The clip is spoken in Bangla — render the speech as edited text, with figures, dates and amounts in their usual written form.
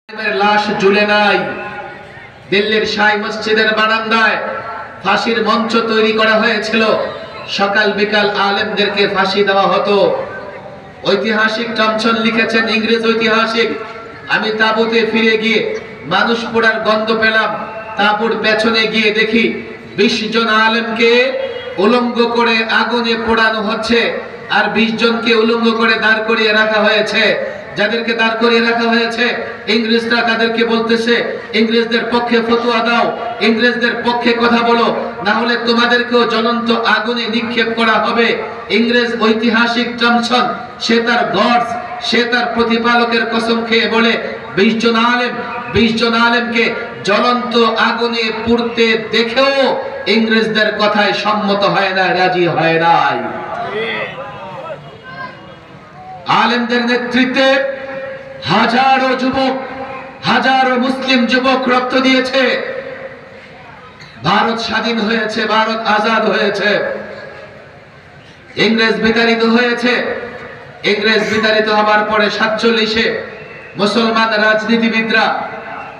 লাশ ঝুলে নাই। দিল্লির শাহী মসজিদের বারান্দায় ফাঁসির মঞ্চ তৈরি করা হয়েছিল। সকাল বিকাল আলেমদেরকে ফাঁসি দেওয়া হতো। ঐতিহাসিক টমসন লিখেছেন, ইংরেজ ঐতিহাসিক, আমি তাঁবুতে ফিরে গিয়ে মানুষ পোড়ার গন্ধ পেলাম। তাঁবুর পেছনে গিয়ে দেখি 20 জন আলেমকে উলঙ্গ করে আগুনে পোড়ানো হচ্ছে, আর 20 জনকে উলঙ্গ করে দাঁড় করিয়ে রাখা হয়েছে। যাদেরকে দাঁড় করিয়ে রাখা হয়েছে, ইংরেজরা তাদেরকে বলতেছে, ইংরেজদের পক্ষে ফতোয়া দাও, ইংরেজদের পক্ষে কথা বলো, না হলে তোমাদেরকেও জ্বলন্ত আগুনে নিক্ষেপ করা হবে। ইংরেজ ঐতিহাসিক টমসন, সে তার গডস, সে তার প্রতিপালকের কসম খেয়ে বলে 20 জন আলেমকে জ্বলন্ত আগুনে পুড়তে দেখেও ইংরেজদের কথায় সম্মত হয় না, রাজি হয় নাই। আলেমদের নেতৃত্বে হাজারো যুবক, হাজারো মুসলিম যুবক রক্ত দিয়েছে। ভারত স্বাধীন হয়েছে, ভারত আজাদ হয়েছে। ইংরেজ বিতাড়িত হয়েছে। ইংরেজ বিতাড়িত হবার পরে 47-এ মুসলমান রাজনীতিবিদরা